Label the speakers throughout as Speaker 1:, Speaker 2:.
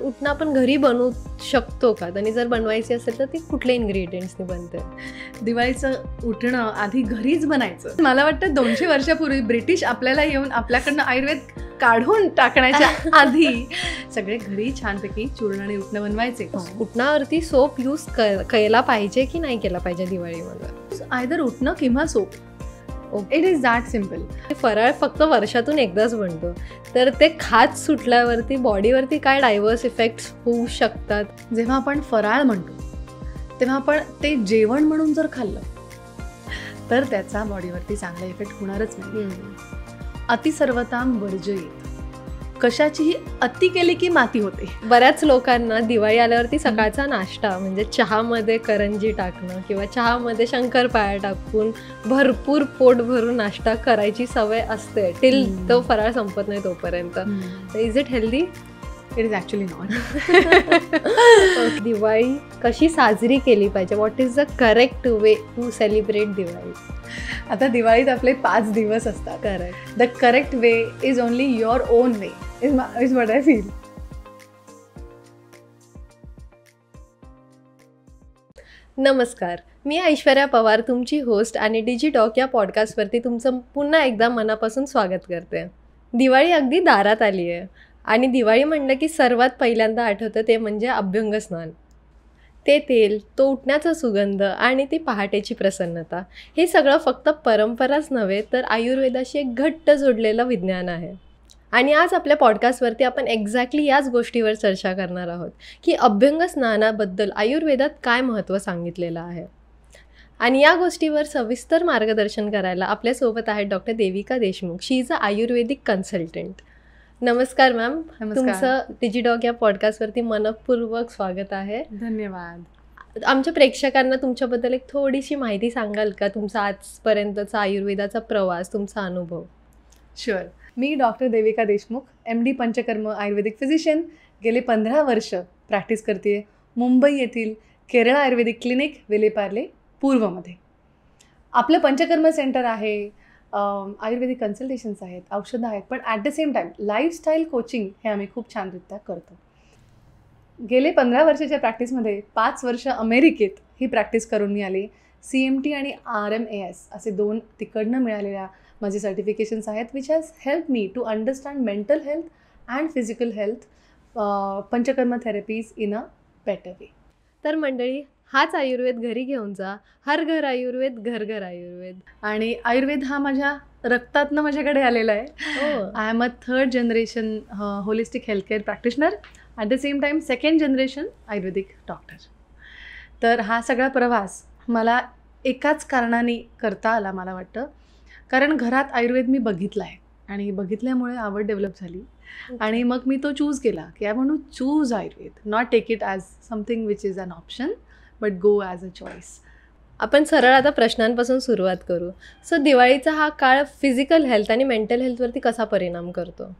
Speaker 1: उटणं आपण घरी बनवू शकतो का? आणि जर बनवायची असेल तर ती कुठल्या इन्ग्रेडियंट्सनी बनते?
Speaker 2: दिवाळीचं उठणं आधी घरीच बनायचं. मला वाटतं 200 वर्षापूर्वी ब्रिटिश आपल्याला येऊन आपल्याकडनं आयुर्वेद काढून टाकण्याच्या आधी सगळे घरी छानपैकी चूर्ण आणि उठणं बनवायचे.
Speaker 1: उटणावरती सोप यूज केला पाहिजे की नाही केला पाहिजे दिवाळीमध्ये?
Speaker 2: आयदर उठणं किंवा soap. It is that simple.
Speaker 1: फराळ फक्त वर्षातून एकदाच बनतो, तर ते खात सुटल्यावरती बॉडीवरती काय डायव्हर्स इफेक्ट्स होऊ शकतात?
Speaker 2: जेव्हा आपण फराळ म्हणतो तेव्हा आपण ते जेवण म्हणून जर खाल्लं तर त्याचा बॉडीवरती चांगला इफेक्ट होणारच नाही. अतिसर्वताम वर्जयेत. कशाचीही अति केली की माती होते.
Speaker 1: बऱ्याच लोकांना दिवाळी आल्यावरती सकाळचा नाश्ता म्हणजे चहामध्ये करंजी टाकणं किंवा चहामध्ये शंकरपाळ्या टाकून भरपूर पोट भरून नाश्ता करायची सवय असते टिल तो फराळ संपत नाही तोपर्यंत. Is it healthy?
Speaker 2: It is actually not.
Speaker 1: Diwali कशी साजरी केली पाहिजे? What is the correct way to celebrate Diwali?
Speaker 2: आता दिवाळीत आपले 5 दिवस असतात.
Speaker 1: Correct.
Speaker 2: The correct way is only your own way is what I feel.
Speaker 1: नमस्कार, मी ऐश्वर्या पवार, तुमची होस्ट आणि डिजिटॉक या पॉडकास्टवरती तुमचं पुन्हा एकदा मनापासून स्वागत करते. दिवाळी अगदी दारात आली आहे आणि दिवाळी म्हणलं की सर्वात पहिल्यांदा आठवतं ते म्हणजे अभ्यंगस्नान. ते तेल, तो उठण्याचा सुगंध आणि ती पहाटेची प्रसन्नता, हे सगळं फक्त परंपराच नव्हे तर आयुर्वेदाशी एक घट्ट जोडलेलं विज्ञान आहे. आणि आज आपल्या पॉडकास्टवरती आपण एक्झॅक्टली याच गोष्टीवर चर्चा करणार आहोत की अभ्यंग स्नानाबद्दल आयुर्वेदात काय महत्त्व सांगितलेलं आहे. आणि या गोष्टीवर सविस्तर मार्गदर्शन करायला आपल्यासोबत आहेत doctor Devika Deshmukh. She is a Ayurvedic consultant. नमस्कार मॅम. तुमचं डिजिटॉक या पॉडकास्टवरती मनपूर्वक स्वागत आहे.
Speaker 2: धन्यवाद.
Speaker 1: आमच्या प्रेक्षकांना तुमच्याबद्दल एक थोडीशी माहिती सांगाल का? तुमचा आजपर्यंतचा आयुर्वेदाचा प्रवास, तुमचा अनुभव.
Speaker 2: शुअर. मी डॉक्टर देविका देशमुख, MD पंचकर्म आयुर्वेदिक फिजिशियन. गेले 15 वर्ष प्रॅक्टिस करते मुंबई येथील केरळ आयुर्वेदिक क्लिनिक, विलेपार्ले पूर्वमध्ये. आपलं पंचकर्म सेंटर आहे, आयुर्वेदिक कन्सल्टेशन्स आहेत, औषधं आहेत, पण at the same time lifestyle coaching हे आम्ही खूप छानरित्या करतो. गेले 15 वर्षाच्या प्रॅक्टिसमध्ये 5 वर्ष अमेरिकेत ही प्रॅक्टिस करून मी आले. CMT आणि RMAS असे 2 तिकडनं मिळालेल्या माझे सर्टिफिकेशन्स आहेत, which has help me to understand mental health and physical health, panchakarma therapies in a better way.
Speaker 1: तर मंडळी, हाच आयुर्वेद घरी घेऊन जा. हर घर आयुर्वेद, घर घर आयुर्वेद.
Speaker 2: आणि आयुर्वेद हा माझ्या रक्तातनं माझ्याकडे आलेला आहे. I am a 3rd generation holistic healthcare practitioner, at the same time 2nd generation Ayurvedic doctor. तर हा सगळा प्रवास मला एकाच कारणाने करता आला मला वाटतं, कारण घरात आयुर्वेद मी बघितला आहे आणि बघितल्यामुळे आवड डेव्हलप झाली. आणि मग मी तो चूज केला की I want to choose Ayurveda, not take it as something which is an option but go as a choice.
Speaker 1: आपण सरळ आता प्रश्नांपासून सुरुवात करू. सो दिवाळीचा हा काळ फिजिकल हेल्थ आणि मेंटल हेल्थवरती कसा परिणाम करतो?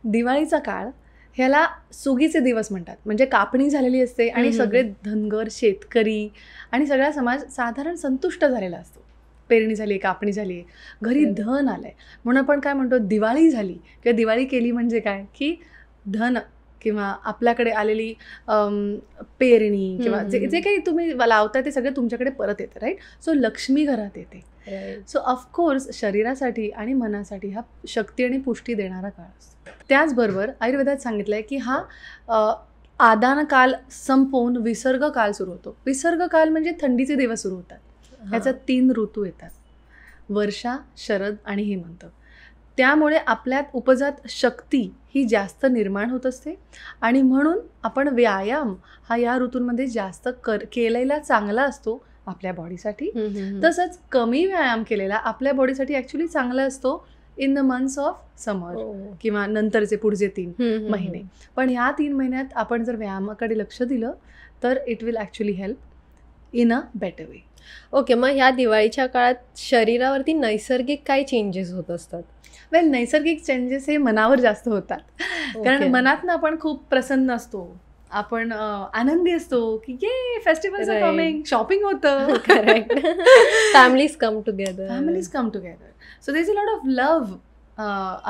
Speaker 2: दिवाळीचा काळ ह्याला सुगीचे दिवस म्हणतात. म्हणजे कापणी झालेली असते आणि सगळे धनगर, शेतकरी आणि सगळा समाज साधारण संतुष्ट झालेला असतो. पेरणी झाली, कापणी झाली, घरी धन आलं आहे म्हणून आपण काय म्हणतो, दिवाळी झाली किंवा दिवाळी केली म्हणजे काय की धन किंवा आपल्याकडे आलेली पेरणी किंवा जे काही तुम्ही लावताय ते सगळं तुमच्याकडे परत येतं, राईट. सो लक्ष्मी घरात येते. सो ऑफकोर्स शरीरासाठी आणि मनासाठी हा शक्ती आणि पुष्टी देणारा काळ असतो. त्याचबरोबर आयुर्वेदात सांगितलं आहे की हा आदान काल संपवून विसर्ग काल सुरू होतो. विसर्ग काल म्हणजे थंडीचे दिवस सुरू होतात. ह्याच्यात 3 ऋतू येतात, वर्षा, शरद आणि हेमंत. त्यामुळे आपल्यात उपजत शक्ती ही जास्त निर्माण होत असते आणि म्हणून आपण व्यायाम हा या ऋतूंमध्ये जास्त केलेला चांगला असतो आपल्या बॉडीसाठी. तसंच कमी व्यायाम केलेला आपल्या बॉडीसाठी ॲक्च्युली चांगला असतो इन द मंथ्स ऑफ समर किंवा नंतरचे पुढचे 3 महिने. पण ह्या 3 महिन्यात आपण जर व्यायामाकडे लक्ष दिलं तर it will actually help in a better way.
Speaker 1: Okay, मग ह्या दिवाळीच्या काळात शरीरावरती नैसर्गिक काय चेंजेस होत असतात?
Speaker 2: वेल, नैसर्गिक चेंजेस हे मनावर जास्त होतात. कारण मनातनं आपण खूप प्रसन्न असतो, आपण आनंदी असतो की ये फेस्टिवल्स आर कमिंग, शॉपिंग होतं.
Speaker 1: Correct. Families come together.
Speaker 2: So there is a lot of love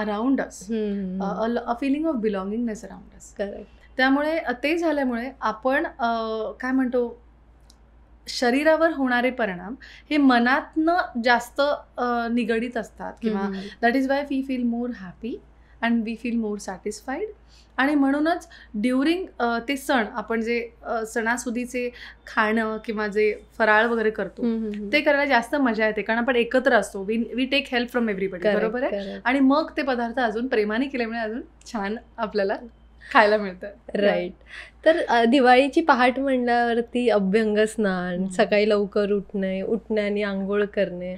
Speaker 2: around us, a feeling of belongingness around us.
Speaker 1: Correct.
Speaker 2: त्यामुळे ते झाल्यामुळे आपण काय म्हणतो, शरीरावर होणारे परिणाम हे मनातनं जास्त निगडीत असतात, किंवा that is why we feel more happy and we feel more satisfied. आणि म्हणूनच ड्युरिंग ते सण, आपण जे सणासुदीचे खाणं किंवा जे फराळ वगैरे करतो ते करायला जास्त मजा येते, कारण आपण एकत्र असतो. We take help from everybody, बरोबर आहे. आणि मग ते पदार्थ अजून प्रेमाने केल्यामुळे अजून छान आपल्याला खायला मिळतं.
Speaker 1: राईट. तर दिवाळीची पहाट म्हणल्यावरती अभ्यंग स्नान, सकाळी लवकर उठण्याने आंघोळ करणे,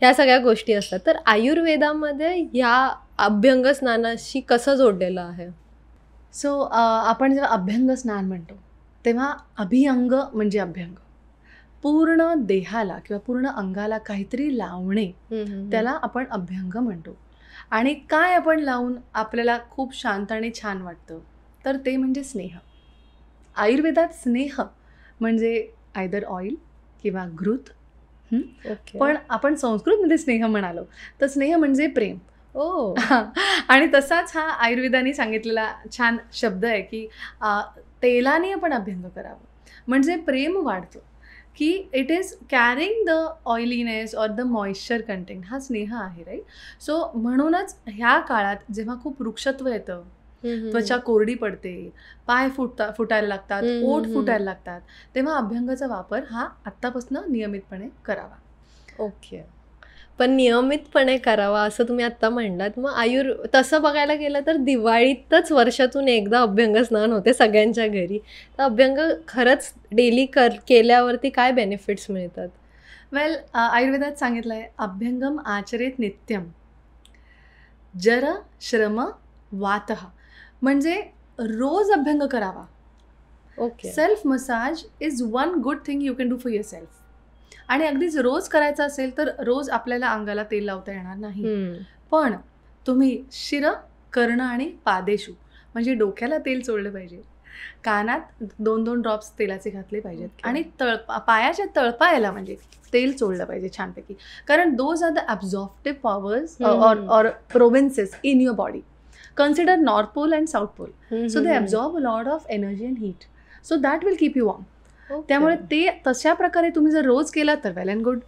Speaker 1: ह्या सगळ्या गोष्टी असतात. तर आयुर्वेदामध्ये ह्या अभ्यंग स्नानाशी कसं जोडलेलं आहे?
Speaker 2: सो आपण जेव्हा अभ्यंग स्नान म्हणतो तेव्हा अभिअंग म्हणजे अभ्यंग, पूर्ण देहाला किंवा पूर्ण अंगाला काहीतरी लावणे, त्याला आपण अभ्यंग म्हणतो. आणि काय आपण लावून आपल्याला खूप शांत आणि छान वाटतं, तर ते म्हणजे स्नेह. आयुर्वेदात स्नेह म्हणजे आयदर ऑइल किंवा घृत. पण आपण संस्कृतमध्ये स्नेह म्हणालो तर स्नेह म्हणजे प्रेम. आणि तसाच हा आयुर्वेदाने सांगितलेला छान शब्द आहे की तेलाने आपण अभ्यंग करावं, म्हणजे प्रेम वाढतं, की it is caring the oiliness or the moisture content. हा स्नेह आहे, राईट. सो म्हणूनच ह्या काळात जेव्हा खूप वृक्षत्व येतं, त्वचा कोरडी पडते, पाय फुटायला लागतात, ओठ फुटायला लागतात, तेव्हा अभ्यंगाचा वापर हा आत्तापासून नियमितपणे करावा.
Speaker 1: ओके. पण नियमितपणे करावा असं तुम्ही आत्ता म्हणलात. मग तसं बघायला गेलं तर दिवाळीतच वर्षातून एकदा अभ्यंग स्नान होते सगळ्यांच्या घरी. तर अभ्यंग खरंच डेली केल्यावरती काय बेनिफिट्स मिळतात?
Speaker 2: वेल, आयुर्वेदात सांगितलं आहे, अभ्यंगम आचरेत नित्यम जर श्रम वातः, म्हणजे रोज अभ्यंग करावा.
Speaker 1: Okay.
Speaker 2: Self massage is one good thing you can do for your self. आणि अगदीच रोज करायचं असेल तर रोज आपल्याला अंगाला तेल लावता येणार नाही, पण तुम्ही शिर, कर्ण आणि पादेशू म्हणजे डोक्याला तेल चोळलं पाहिजे, कानात 2-2 ड्रॉप्स तेलाचे घातले पाहिजेत, आणि पायाच्या तळपायाला म्हणजे तेल चोळलं पाहिजे छानपैकी, कारण those are the absorptive powers or provinces in your body. Consider north pole and south pole, so they absorb a lot of energy and heat, so that will keep you warm. त्यामुळे ते तशा प्रकारे तुम्ही जर रोज केला तर वेल and good.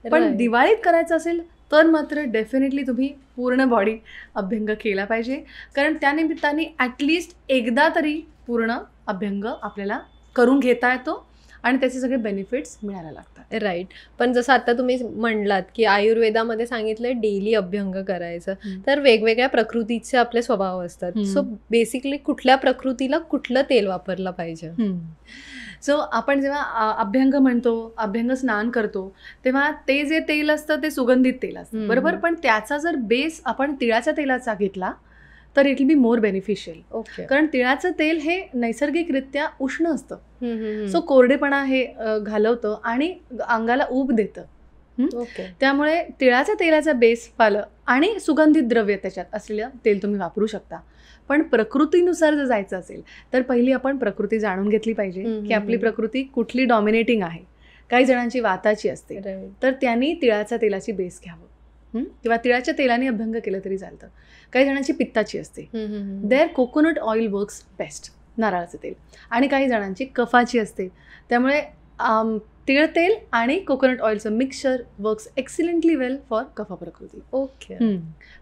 Speaker 2: पण दिवाळीत करायचं असेल तर मात्र डेफिनेटली तुम्ही पूर्ण बॉडी अभ्यंग केला पाहिजे, कारण त्यानिमित्ताने ॲटलिस्ट एकदा तरी पूर्ण अभ्यंग आपल्याला करून घेता येतो आणि त्याचे सगळे बेनिफिट्स मिळायला लागतात.
Speaker 1: राईट. पण जसं आता तुम्ही म्हणलात की आयुर्वेदामध्ये सांगितलं डेली अभ्यंग करायचं, तर वेगवेगळ्या प्रकृतीचे आपले स्वभाव असतात. सो बेसिकली कुठल्या प्रकृतीला कुठलं तेल वापरलं पाहिजे?
Speaker 2: सो आपण जेव्हा अभ्यंग म्हणतो, अभ्यंग स्नान करतो, तेव्हा ते जे तेल असतं ते सुगंधित तेल असतं, बरोबर. पण त्याचा जर बेस आपण तिळाच्या तेलाचा घेतला तर it will be more beneficial.
Speaker 1: Okay.
Speaker 2: कारण तिळाचं तेल हे नैसर्गिकरित्या उष्ण असतं, सो कोरडेपणा हे घालवतं आणि अंगाला ऊब देतं.
Speaker 1: ओके.
Speaker 2: त्यामुळे तिळाच्या तेलाचा बेस पालं आणि सुगंधित द्रव्य त्याच्यात असलेलं तेल तुम्ही वापरू शकता. पण प्रकृतीनुसार जर जायचं असेल तर पहिली आपण प्रकृती जाणून घेतली पाहिजे की आपली प्रकृती कुठली डॉमिनेटिंग आहे. काही जणांची वाताची असते, तर त्यांनी तिळाच्या तेलाची बेस घ्यावं, किंवा तिळाच्या तेलाने अभ्यंग केलं तरी चालतं. काही जणांची पित्ताची असते, there coconut oil works best, नारळाचं तेल. आणि काही जणांची कफाची असते, त्यामुळे तिळ तेल आणि कोकोनट ऑइलचं mixture works excellently well for kapha prakriti.
Speaker 1: Okay.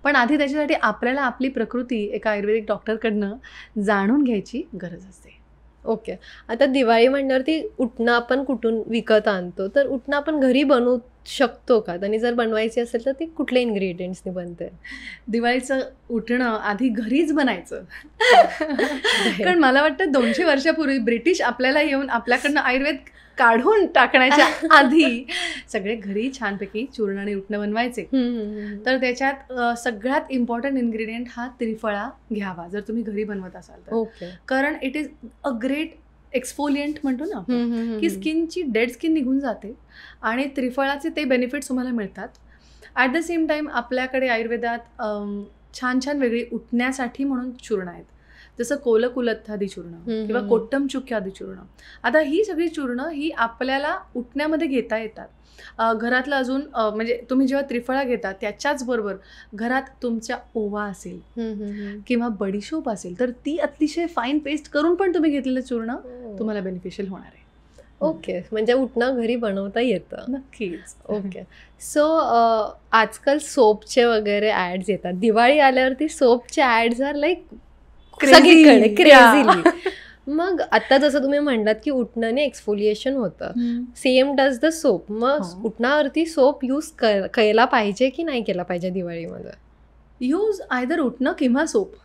Speaker 2: पण आधी त्याच्यासाठी आपल्याला आपली प्रकृती एका आयुर्वेदिक डॉक्टरकडनं जाणून घ्यायची गरज असते.
Speaker 1: ओके. आता दिवाळी म्हणल्यावरती उटणं आपण कुठून विकत आणतो, तर उटणं आपण घरी बनवू शकतो का? आणि जर बनवायची असेल तर ती कुठल्या इन्ग्रेडियंट्सने बनते?
Speaker 2: दिवाळीचं उटणं आधी घरीच बनायचं. कारण मला वाटतं 200 वर्षापूर्वी ब्रिटिश आपल्याला येऊन आपल्याकडनं आयुर्वेद काढून टाकण्याच्या आधी सगळे घरी छानपैकी चूर्ण आणि उटणं बनवायचे. तर त्याच्यात सगळ्यात इम्पॉर्टंट इन्ग्रेडियंट हा त्रिफळा घ्यावा जर तुम्ही घरी बनवत असाल तर.
Speaker 1: ओके.
Speaker 2: कारण it is a great exfoliant म्हणतो ना आपण, की स्किनची डेड स्किन निघून जाते आणि त्रिफळाचे ते बेनिफिट्स तुम्हाला मिळतात. ॲट द सेम टाईम आपल्याकडे आयुर्वेदात छान छान वेगळी उठण्यासाठी म्हणून चूर्ण आहेत. जसं कोलकुलत्थादी चूर्ण किंवा कोट्टम चुक्यादी चूर्ण. आता ही सगळी चूर्ण ही आपल्याला उठण्यामध्ये घेता येतात. घरातलं अजून म्हणजे तुम्ही जेव्हा त्रिफळा घेता त्याच्याच बरोबर घरात तुमच्या ओवा असेल किंवा बडीशोप असेल तर ती अतिशय फाईन पेस्ट करून पण तुम्ही घेतलेलं चूर्ण तुम्हाला बेनिफिशियल होणार आहे.
Speaker 1: ओके, म्हणजे उठणं घरी बनवता येतं.
Speaker 2: नक्कीच.
Speaker 1: ओके. सो आजकाल सोपचे वगैरे ॲड्स येतात. दिवाळी आल्यावरती सोपचे ॲड्स आर लाईक सगळीकडे क्रेझिली. मग आता जसं तुम्ही म्हणलात की उठण्याने एक्सफोलिएशन होतं, सेम डज द सोप. मग उठण्यावरती सोप यूज केला पाहिजे की नाही केला पाहिजे दिवाळीमध्ये?
Speaker 2: यूज आयदर उठणं किंवा soap.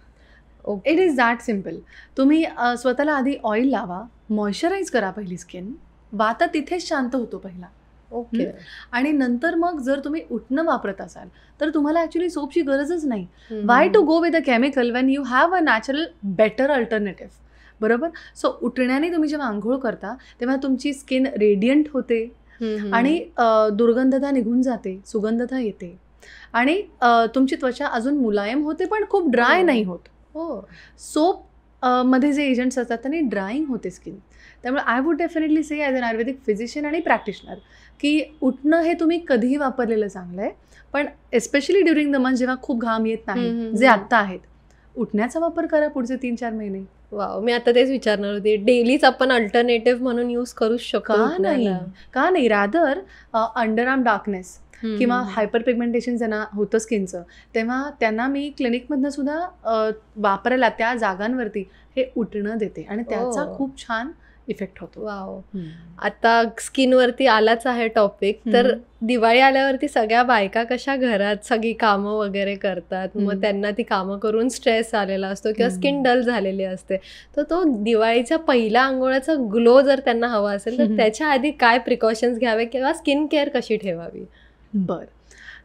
Speaker 2: It is that simple. तुम्ही स्वतःला आधी ऑइल लावा, मॉइश्चराईज करा पहिली स्किन, वाता तिथेच शांत होतो पहिला.
Speaker 1: ओके.
Speaker 2: आणि नंतर मग जर तुम्ही उठणं वापरत असाल तर तुम्हाला ॲक्च्युली सोपची गरजच नाही. Why to go with a chemical when you have a natural better alternative. बरोबर. सो उठण्याने तुम्ही जेव्हा आंघोळ करता तेव्हा तुमची स्किन रेडियंट होते आणि दुर्गंधता निघून जाते, सुगंधता येते आणि तुमची त्वचा अजून मुलायम होते पण खूप ड्राय नाही होत. सोप मध्ये जे एजंट्स असतात त्यांनी ड्राईंग होते स्किन. त्यामुळे I would definitely say as an Ayurvedic physician आणि प्रॅक्टिशनर की उठणं हे तुम्ही कधीही वापरलेलं चांगलं आहे, पण एस्पेशली ड्युरिंग द मंथ जेव्हा खूप घाम येत नाही जे आत्ता आहेत, उठण्याचा वापर करा पुढचे 3-4 महिने.
Speaker 1: वाव, मी आता तेच विचारणार होते. डेलीच आपण अल्टरनेटिव्ह म्हणून यूज करू शकतो
Speaker 2: का नाही? रादर अंडरआर्म डार्कनेस किंवा हायपर पिगमेंटेशन ज्यांना होतं स्किनचं, तेव्हा त्यांना मी क्लिनिकमधनं सुद्धा वापरायला त्या जागांवरती हे उठणं देते आणि त्याचा खूप छान इफेक्ट होतो.
Speaker 1: वाव. आता स्किनवरती आलाच आहे टॉपिक, तर दिवाळी आल्यावरती सगळ्या बायका कशा घरात सगळी कामं वगैरे करतात, मग त्यांना ती कामं करून स्ट्रेस आलेला असतो किंवा स्किन डल झालेली असते, तर तो दिवाळीच्या पहिल्या आंघोळाचा ग्लो जर त्यांना हवा असेल तर त्याच्या आधी काय प्रिकॉशन्स घ्यावे किंवा स्किन केअर कशी ठेवावी?
Speaker 2: बरं,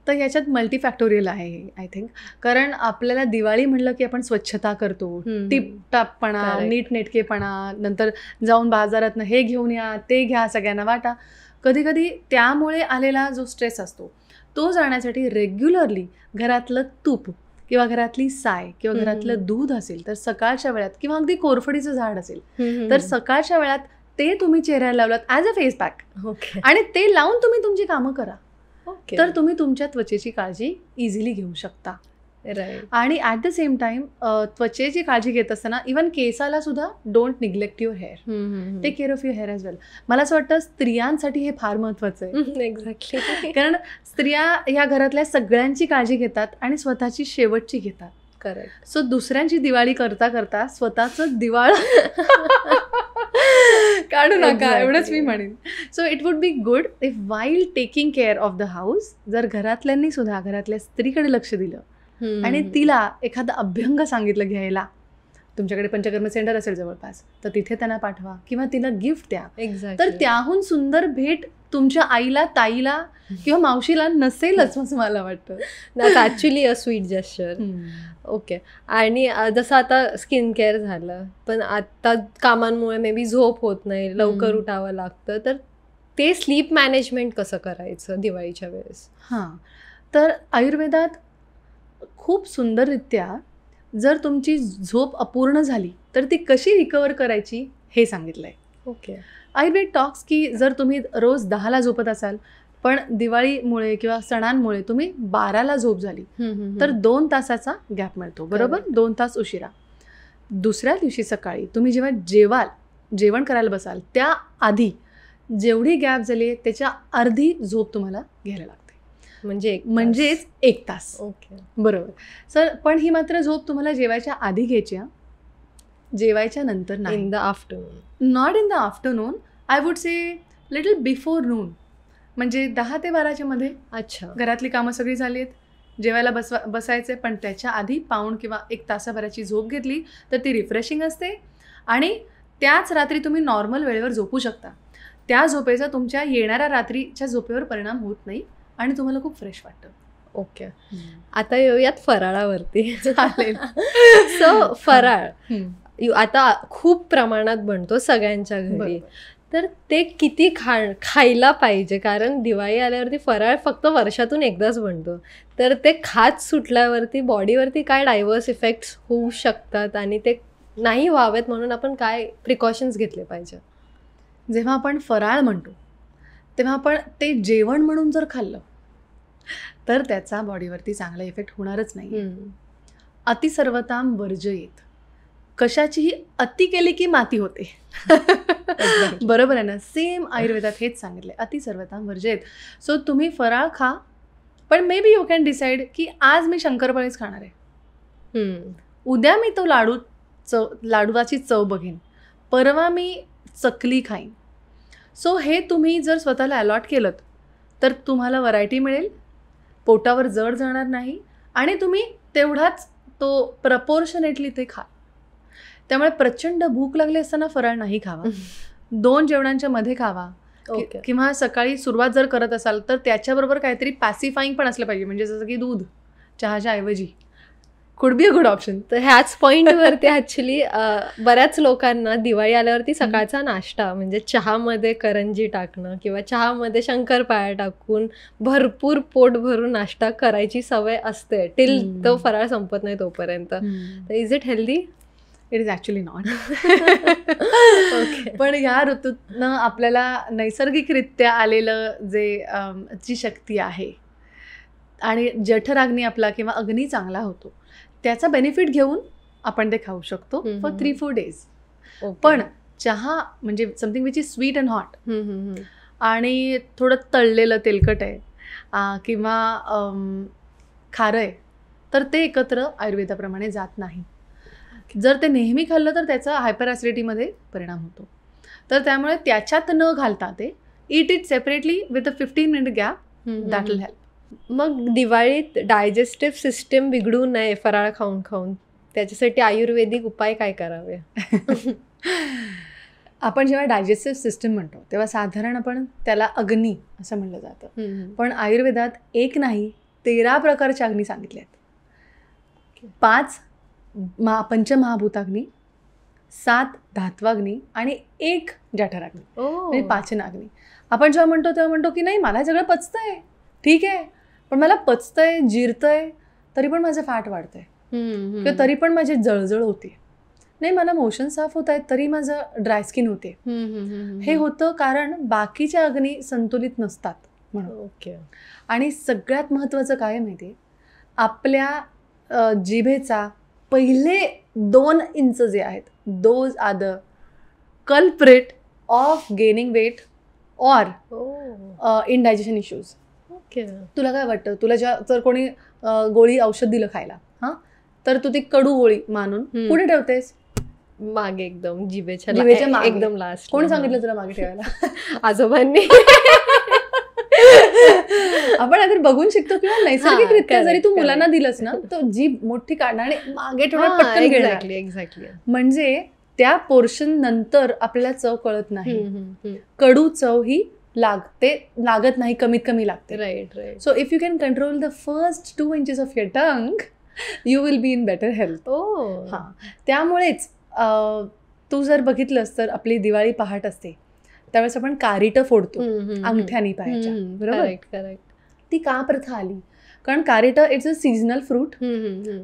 Speaker 2: तर याच्यात मल्टीफॅक्टोरियल आहे आय थिंक. कारण आपल्याला दिवाळी म्हणलं की आपण स्वच्छता करतो, टिपटापपणा, नीटनेटकेपणा, नंतर जाऊन बाजारातनं हे घेऊन या, ते घ्या, सगळ्यांना वाटा. कधी कधी त्यामुळे आलेला जो स्ट्रेस असतो तो जाण्यासाठी रेग्युलरली घरातलं तूप किंवा घरातली साय किंवा घरातलं दूध असेल तर सकाळच्या वेळात, किंवा अगदी कोरफडीचं झाड असेल तर सकाळच्या वेळात ते तुम्ही चेहऱ्याला लावलात ॲज अ फेस पॅक आणि ते लावून तुम्ही तुमची कामं करा, तर तुम्ही तुमच्या त्वचेची काळजी इझिली घेऊ शकता. आणि ॲट द सेम टाइम त्वचेची काळजी घेत असताना इवन केसाला सुद्धा don't neglect your hair, take care of your hair as well. मला असं वाटतं स्त्रियांसाठी हे फार महत्त्वाचं आहे.
Speaker 1: एक्झॅक्टली.
Speaker 2: कारण स्त्रिया ह्या घरातल्या सगळ्यांची काळजी घेतात आणि स्वतःची शेवटची घेतात.
Speaker 1: करेक्ट.
Speaker 2: सो दुसऱ्यांची दिवाळी करता करता स्वतःचं दिवाळ काढू नका, एवढंच मी म्हणेन. So it would be good if while taking care of the house जर घरातल्यांनी सुद्धा घरातल्या स्त्रीकडे लक्ष दिलं आणि तिला एखादा अभ्यंग सांगितलं घ्यायला, तुमच्याकडे पंचकर्म सेंटर असेल जवळपास तर तिथे त्यांना पाठवा किंवा तिला गिफ्ट द्या. तर त्याहून सुंदर भेट तुमच्या आईला, ताईला किंवा मावशीला नसेलच असं मला वाटतं.
Speaker 1: That's actually a sweet gesture. Okay. आणि जसं आता स्किन केअर झालं, पण आता कामांमुळे मे बी झोप होत नाही, लवकर उठावं लागतं, तर ते स्लीप मॅनेजमेंट कसं करायचं दिवाळीच्या वेळेस?
Speaker 2: तर आयुर्वेदात खूप सुंदररित्या जर तुमची झोप अपूर्ण झाली तर ती कशी रिकवर करायची हे सांगितलं आहे.
Speaker 1: ओके.
Speaker 2: आयुर्वेद टॉक्स की जर तुम्ही रोज 10ला झोपत असाल पण दिवाळीमुळे किंवा सणांमुळे तुम्ही 12ला झोप झाली तर 2 तासाचा गॅप मिळतो, बरोबर, 2 तास उशिरा. दुसऱ्या दिवशी सकाळी तुम्ही जेव्हा जेवण करायला बसाल त्या आधी जेवढी गॅप झाली आहे त्याच्या अर्धी झोप तुम्हाला घ्यायला लागते, म्हणजेच 1 तास.
Speaker 1: ओके,
Speaker 2: बरोबर. सर पण ही मात्र झोप तुम्हाला जेवायच्या आधी घ्यायची, जेवायच्या नंतर नाही.
Speaker 1: In the afternoon.
Speaker 2: Not in the afternoon, I would say little before noon, म्हणजे 10 ते 12च्या मध्ये.
Speaker 1: अच्छा.
Speaker 2: घरातली कामं सगळी झाली आहेत, जेवायला बसायचे, पण त्याच्या आधी पाऊण किंवा 1 तासाभराची झोप घेतली तर ती रिफ्रेशिंग असते आणि त्याच रात्री तुम्ही नॉर्मल वेळेवर झोपू शकता. त्या झोपेचा तुमच्या येणाऱ्या रात्रीच्या झोपेवर परिणाम होत नाही आणि तुम्हाला खूप फ्रेश वाटतं.
Speaker 1: ओके. आता येऊयात फराळावरती.
Speaker 2: चालेल.
Speaker 1: सो फराळ आता खूप प्रमाणात बनतो सगळ्यांच्या घरी, तर ते किती खायला पाहिजे? कारण दिवाळी आल्यावरती फराळ फक्त वर्षातून एकदाच बनतो, तर ते खात सुटल्यावरती बॉडीवरती काय डायव्हर्स इफेक्ट्स होऊ शकतात आणि ते नाही व्हावेत म्हणून आपण काय प्रिकॉशन्स घेतले पाहिजे?
Speaker 2: जेव्हा आपण फराळ म्हणतो तेव्हा आपण ते जेवण म्हणून जर खाल्लं तर त्याचा बॉडीवरती चांगला इफेक्ट होणारच नाही. अति सर्वताम वर्जयेत. कशाचीही अति केली की माती होते. बरोबर आहे ना? सेम आयुर्वेदात हेच सांगितले, अति सर्वताम वर्जयेत. सो तुम्ही फराळ खा, पण may be you can decide की आज मी शंकरपाळीच खाणार आहे, उद्या मी तो लाडवाची चव बघेन, परवा मी चकली खाईन. सो हे तुम्ही जर स्वतःला अलॉट केलं तर तुम्हाला व्हरायटी मिळेल, पोटावर जड जाणार नाही आणि तुम्ही तेवढाच तो प्रपोर्शनेटली ते खा. त्यामुळे प्रचंड भूक लागली असताना फराळ नाही खावा, 2 जेवणांच्या मध्ये खावा. किंवा सकाळी सुरुवात जर करत असाल तर त्याच्याबरोबर काहीतरी पॅसिफाईंग पण असलं पाहिजे, म्हणजे जसं की दूध चहाच्या ऐवजी could be a good option.
Speaker 1: तर ह्याच पॉईंटवरती ॲक्च्युली बऱ्याच लोकांना दिवाळी आल्यावरती सकाळचा नाश्ता म्हणजे चहामध्ये करंजी टाकणं किंवा चहामध्ये शंकरपाळ्या टाकून भरपूर पोट भरून नाश्ता करायची सवय असते टिल तो फराळ संपत नाही तोपर्यंत. तर is it healthy?
Speaker 2: It is actually not. पण ह्या ऋतूतनं आपल्याला नैसर्गिकरित्या आलेलं जी शक्ती आहे आणि जठराग्नी आपला किंवा अग्नी चांगला होतो त्याचा बेनिफिट घेऊन आपण ते खाऊ शकतो फॉर 3-4 डेज. पण चहा म्हणजे something which is sweet and hot आणि थोडं तळलेलं तेलकट आहे किंवा खारं आहे, तर ते एकत्र आयुर्वेदाप्रमाणे जात नाही. जर ते नेहमी खाल्लं तर त्याचा हायपर ॲसिडिटीमध्ये परिणाम होतो. तर त्यामुळे त्याच्यात न घालता ते eat it separately with a 15 minute gap, that will help.
Speaker 1: मग दिवाळीत डायजेस्टिव्ह सिस्टीम बिघडू नये फराळ खाऊन खाऊन त्याच्यासाठी आयुर्वेदिक उपाय काय करावे?
Speaker 2: आपण जेव्हा डायजेस्टिव्ह सिस्टीम म्हणतो तेव्हा साधारण आपण त्याला अग्नी असं म्हणलं जातं. पण आयुर्वेदात 1 नाही 13 प्रकारच्या अग्नी सांगितले आहेत. 5 पंचमहाभूताग्नी, 7 धात्वाग्नी आणि 1 जठराग्नी, म्हणजे पाचनाग्नी. आपण जेव्हा म्हणतो तेव्हा म्हणतो की नाही मला सगळं पचतंय, ठीक आहे, पण मला पचतंय, जिरतंय, तरी पण माझं फॅट वाढतंय किंवा तरी पण माझी जळजळ होते, नाही मला मोशन साफ होत आहेत तरी माझं ड्राय स्किन होते. हे होतं कारण बाकीच्या अग्नी संतुलित नसतात म्हणून. आणि सगळ्यात महत्त्वाचं काय माहिती आहे, आपल्या जिभेचा पहिले 2 इंच जे आहेत those are the culprit of gaining weight or indigestion issues. तुला काय वाटतं, तुला जर कोणी गोळी औषध दिलं खायला तर तू ती कडू गोळी मानून पुढे ठेवतेस
Speaker 1: मागे, एकदम जिभेच्या
Speaker 2: मागे,
Speaker 1: एकदम लास्ट.
Speaker 2: कोणी सांगितलं तुला मागे ठेवायला?
Speaker 1: आजोबांनी.
Speaker 2: आपण आता बघून शिकतो किंवा नैसर्गिकरित्या जरी तू मुलांना दिलंस ना तर जीभ मोठी काढणं आणि मागे ठेवणं पटकन घेणार.
Speaker 1: एक्झॅक्टली.
Speaker 2: म्हणजे त्या पोर्शन नंतर आपल्याला चव कळत नाही. कडू चव ही लागत नाही, कमीत कमी लागते.
Speaker 1: Right.
Speaker 2: So if you can control the first 2 inches of your tongue you will be in better health. त्यामुळेच तू जर बघितलंस तर आपली दिवाळी पहाट असते त्यावेळेस आपण कारिटं फोडतो अंगठ्यानी पायाच्या, बरोबर?
Speaker 1: करेक्ट.
Speaker 2: ती का प्रथा आली? कारण कारिटं इट्स अ सीझनल फ्रूट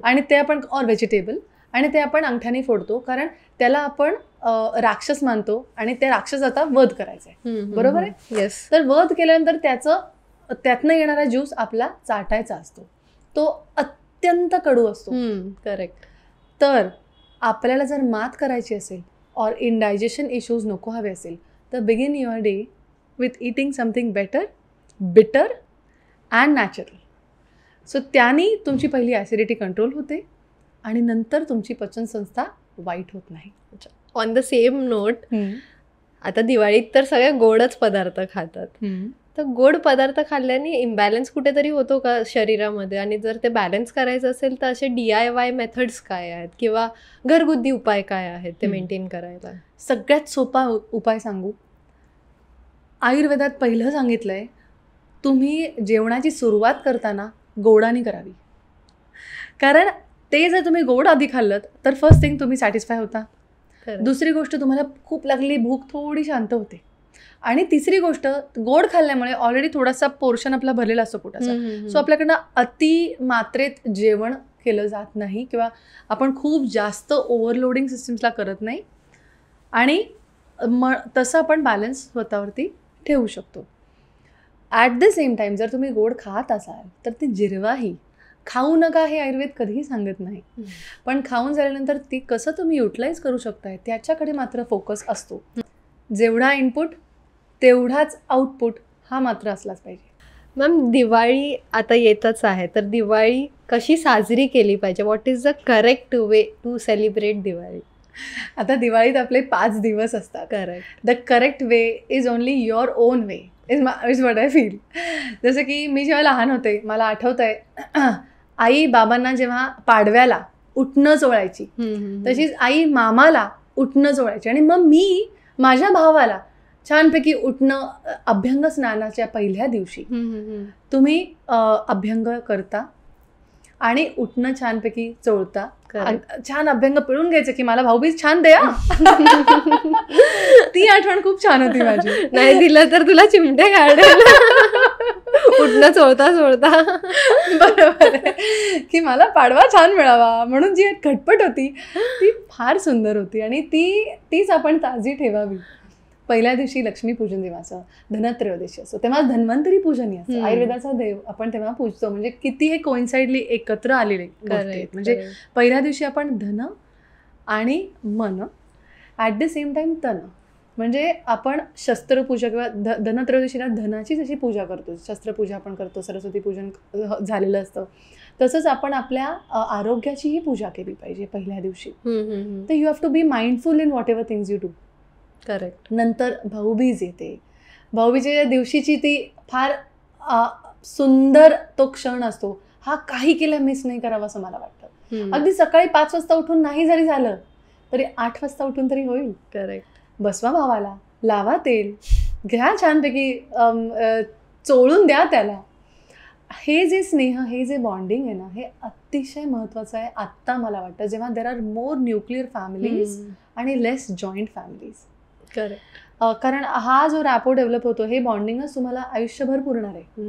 Speaker 2: आणि ते आपण ऑर व्हेजिटेबल आणि ते आपण अंगठ्याने फोडतो कारण त्याला आपण राक्षस मानतो आणि त्या राक्षसाचा वध करायचा आहे, बरोबर आहे?
Speaker 1: येस.
Speaker 2: तर वध केल्यानंतर त्यातनं येणारा ज्यूस आपला चाटायचा असतो, तो अत्यंत कडू असतो.
Speaker 1: करेक्ट.
Speaker 2: तर आपल्याला जर मात करायची असेल ऑर इनडायजेशन इश्यूज नको हवे असेल तर begin your day with eating something better, बिटर अँड नॅचरल. सो त्याने तुमची पहिली ॲसिडिटी कंट्रोल होते आणि नंतर तुमची पचनसंस्था वाईट होत नाही.
Speaker 1: ऑन द सेम नोट, आता दिवाळीत तर सगळे गोडच पदार्थ खातात, तर गोड पदार्थ खाल्ल्याने इम्बॅलन्स कुठेतरी होतो का शरीरामध्ये? आणि जर ते बॅलन्स करायचं असेल तर असे DIY मेथड्स काय आहेत किंवा घरगुती उपाय काय आहेत ते मेंटेन करायला?
Speaker 2: सगळ्यात सोपा उपाय सांगू. आयुर्वेदात पहिलं सांगितलंय तुम्ही जेवणाची सुरुवात करताना गोडाने करावी. कारण ते जर तुम्ही गोड आधी खाल्लं तर फर्स्ट थिंग तुम्ही सॅटिस्फाय होता, दुसरी गोष्ट तुम्हाला खूप लागलेली भूक थोडी शांत होते, आणि तिसरी गोष्ट गोड खाल्ल्यामुळे ऑलरेडी थोडासा पोर्शन आपला भरलेला असतो पोटाचा. सो आपल्याकडनं अति मात्रेत जेवण केलं जात नाही किंवा आपण खूप जास्त ओव्हरलोडिंग सिस्टम्सला करत नाही आणि तसं आपण बॅलन्स स्वतःवरती ठेवू शकतो. ॲट द सेम टाईम जर तुम्ही गोड खात असाल तर ती जिरवाही. खाऊ नका हे आयुर्वेद कधीही सांगत नाही, पण खाऊन झाल्यानंतर ती कसं तुम्ही युटिलाइज करू शकताय त्याच्याकडे मात्र फोकस असतो. जेवढा इनपुट तेवढाच आउटपुट हा मात्र असलाच पाहिजे.
Speaker 1: मॅम, दिवाळी आता येतच आहे, तर दिवाळी कशी साजरी केली पाहिजे? What is the correct way to celebrate Diwali?
Speaker 2: आता दिवाळीत आपले 5 दिवस असतात.
Speaker 1: Correct.
Speaker 2: The correct way is only your own way is what I feel. जसं की मी जेव्हा लहान होते, मला आठवत आहे आई बाबांना जेव्हा पाडव्याला उटणं चोळायची, तशीच आई मामाला उटणं चोळायची आणि मग मी माझ्या भावाला छानपैकी उटणं. अभ्यंग स्नानाच्या पहिल्या दिवशी तुम्ही अभ्यंग करता आणि उटणं छानपैकी चोळता. छान अभ्यंग पिळून घ्यायचं की मला भाऊबीज छान द्या. ती आठवण खूप छान होती माझी.
Speaker 1: नाही दिलं तर तुला चिमटे काढेल. उठणं चोळता चोळता.
Speaker 2: बरोबर आहे की मला पाडवा छान मिळावा म्हणून जी खटपट होती ती फार सुंदर होती आणि तीच आपण ताजी ठेवावी. पहिल्या दिवशी लक्ष्मीपूजन जेव्हा असं, धनत्रयोदशी असतो तेव्हा धन्वंतरी पूजन असतं. आयुर्वेदाचा देव आपण तेव्हा पूजतो. म्हणजे किती हे कोइन्साइडली एकत्र आलेले गोष्टी आहेत. म्हणजे पहिल्या दिवशी आपण धन आणि मन, ॲट द सेम टाइम तन, म्हणजे आपण शस्त्रपूजा किंवा धनत्रयोदशीला धनाची जशी पूजा करतो, शस्त्रपूजा आपण करतो, सरस्वती पूजन झालेलं असतं, तसंच आपण आपल्या आरोग्याचीही पूजा केली पाहिजे पहिल्या दिवशी. तर you have to be mindful in whatever things you do.
Speaker 1: Correct.
Speaker 2: नंतर भाऊबीज येते. भाऊबीजेच्या दिवशीची ती फार सुंदर तो क्षण असतो. हा काही केलं मिस नाही करावा असं मला वाटतं. अगदी सकाळी 5 वाजता उठून नाही जरी झालं तरी 8 वाजता उठून तरी होईल.
Speaker 1: करेक्ट.
Speaker 2: बसवा भावाला, लावा तेल, घ्या छानपैकी, चोळून द्या त्याला. हे जे स्नेह, हे जे बॉन्डिंग आहे ना, हे अतिशय महत्त्वाचं आहे आत्ता मला वाटतं, जेव्हा there are more nuclear families आणि लेस जॉईंट फॅमिलीज.
Speaker 1: करेक्ट.
Speaker 2: कारण हा जो रॅपो डेव्हलप होतो हे बॉन्डिंगच तुम्हाला आयुष्यभर पुरणार आहे.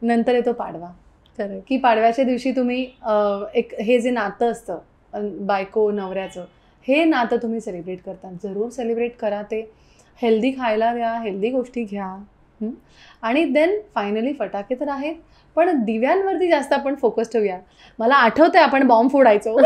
Speaker 2: नंतर येतो पाडवा.
Speaker 1: करेक्ट.
Speaker 2: की पाडव्याच्या दिवशी तुम्ही एक हे जे नातं असतं बायको नवऱ्याचं, हे नातं तुम्ही सेलिब्रेट करता. जरूर सेलिब्रेट करा. ते हेल्दी खायला द्या, हेल्दी गोष्टी घ्या. आणि देन फायनली फटाके तर आहेत, पण दिव्यांवरती जास्त आपण फोकस ठेवूया. मला आठवतंय आपण बॉम्ब फोडायचो.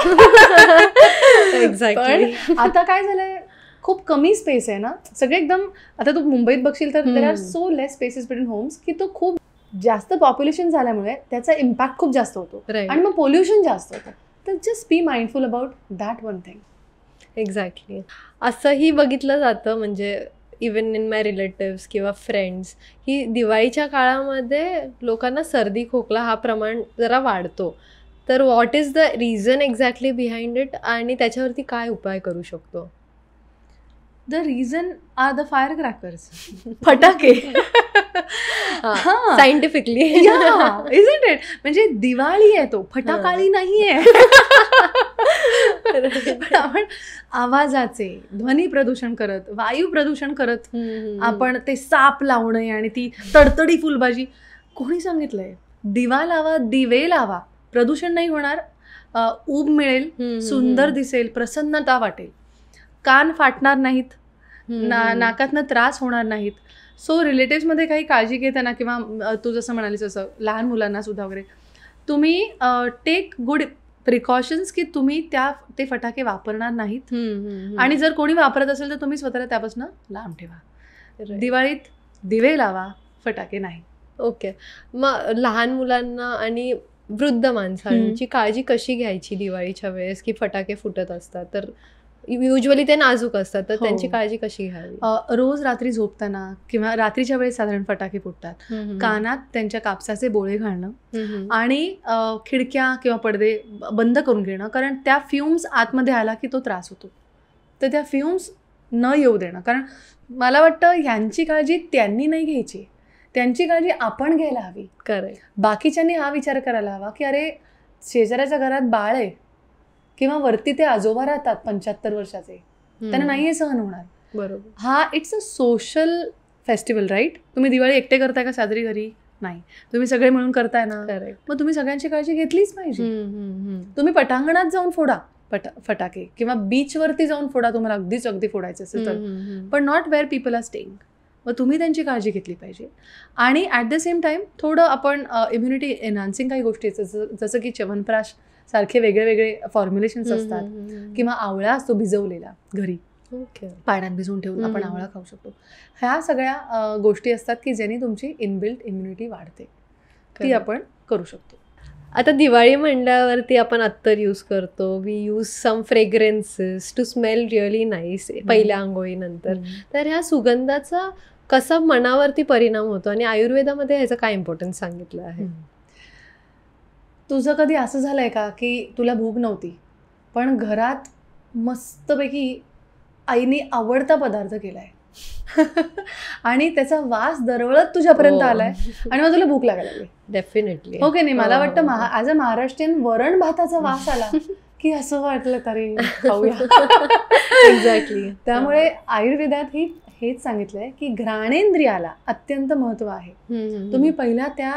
Speaker 1: एक्झॅक्टली.
Speaker 2: पण आता काय झालंय, खूप कमी स्पेस आहे ना, सगळे एकदम. आता तू मुंबईत बघशील तर there are so less spaces between homes की तो खूप जास्त पॉप्युलेशन झाल्यामुळे त्याचा इम्पॅक्ट खूप जास्त होतो आणि मग पोल्युशन जास्त होतं. तर just be mindful about that one thing.
Speaker 1: Exactly. असंही बघितलं जातं, म्हणजे इवन इन माय रिलेटिव्स किंवा फ्रेंड्स, की दिवाळीच्या काळामध्ये लोकांना सर्दी खोकला हा प्रमाण जरा वाढतो. तर what is the reason exactly behind it आणि त्याच्यावरती काय उपाय करू शकतो?
Speaker 2: The reason are the fire crackers, फटाके.
Speaker 1: Scientifically
Speaker 2: isn't it? म्हणजे दिवाळी आहे तो, फटाकाळी नाहीये. आपण आवाजाचे ध्वनी प्रदूषण करत, वायू प्रदूषण करत आपण ते साप लावणे आणि ती तडतडी फुलबाजी. कोणी सांगितलंय? दिवा लावा, दिवे लावा, प्रदूषण नाही होणार, ऊब मिळेल, सुंदर दिसेल, प्रसन्नता वाटेल, कान फाटणार नाहीत, नाकातनं त्रास होणार नाहीत. सो रिलेटिव्समध्ये काही काळजी घेताना किंवा तू जसं म्हणालीस तसं लहान मुलांना सुद्धा वगैरे तुम्ही टेक गुड प्रिकॉशन्स की तुम्ही ते फटाके वापरणार नाहीत. आणि जर कोणी वापरत असेल तर तुम्ही स्वतःला त्यापासून लांब ठेवा. दिवाळीत दिवे लावा, फटाके नाही.
Speaker 1: ओके. मग लहान मुलांना आणि वृद्ध माणसांची काळजी कशी घ्यायची दिवाळीच्या वेळेस, की फटाके फुटत असतात तर युजली ते नाजूक असतात, तर त्यांची काळजी कशी घ्यावी?
Speaker 2: रोज रात्री झोपताना किंवा रात्रीच्या वेळेस साधारण फटाके फुटतात. कानात त्यांच्या कापसाचे बोळे घालणं आणि खिडक्या किंवा पडदे बंद करून घेणं, कारण त्या फ्युम्स आतमध्ये आला की तो त्रास होतो. तर त्या फ्युम्स न येऊ देणं. कारण मला वाटतं ह्यांची काळजी त्यांनी नाही घ्यायची, त्यांची काळजी आपण घ्यायला हवी.
Speaker 1: करेक्ट.
Speaker 2: बाकीच्यांनी हा विचार करायला हवा की अरे शेजाऱ्याच्या घरात बाळ आहे किंवा वरती ते आजोबा राहतात 75 वर्षाचे, त्यांना नाही हे सहन होणार.
Speaker 1: बरोबर.
Speaker 2: हा it's a social festival, right? तुम्ही दिवाळी एकटे करताय का साजरी घरी? नाही. तुम्ही सगळे मिळून करताय ना,
Speaker 1: करेक्ट.
Speaker 2: मग तुम्ही सगळ्यांची काळजी घेतलीच पाहिजे. तुम्ही पटांगणात जाऊन फोडा फटाके किंवा बीचवरती जाऊन फोडा, तुम्हाला अगदी फोडायचं असेल तर, पण not where people are staying. मग तुम्ही त्यांची काळजी घेतली पाहिजे. आणि ॲट द सेम टाईम थोडं आपण इम्युनिटी एनहान्सिंग काही गोष्टी, जसं की च्यवनप्राश सारखे वेगळे वेगळे फॉर्म्युलेशन्स असतात, किंवा आवळा असतो भिजवलेला घरी, पाण्यात भिजवून ठेवून आपण आवळा खाऊ शकतो. ह्या सगळ्या गोष्टी असतात की ज्यांनी तुमची इनबिल्ट इम्युनिटी वाढते, ती आपण करू शकतो.
Speaker 1: आता दिवाळी म्हणल्यावरती आपण अत्तर यूज करतो, we use some fragrances to smell really nice पहिल्या आंघोळीनंतर. तर ह्या सुगंधाचा कसा मनावरती परिणाम होतो आणि आयुर्वेदामध्ये ह्याचा काय इम्पॉर्टन्स सांगितलं आहे?
Speaker 2: तुझं कधी असं झालंय का की तुला भूक नव्हती, पण घरात मस्तपैकी आईने आवडता पदार्थ केलाय आणि त्याचा वास दरवळत तुझ्यापर्यंत आलाय आणि मग तुला भूक लागायला लागली?
Speaker 1: डेफिनेटली.
Speaker 2: ओके नाही, मला वाटतं ॲज अ महाराष्ट्रीयन वरण भाताचा वास आला की असं वाटलं तरी खाऊया.
Speaker 1: एक्झॅक्टली.
Speaker 2: त्यामुळे आयुर्वेदात हेच सांगितलंय की घ्राणेंद्रियाला अत्यंत महत्व आहे. तुम्ही पहिल्या त्या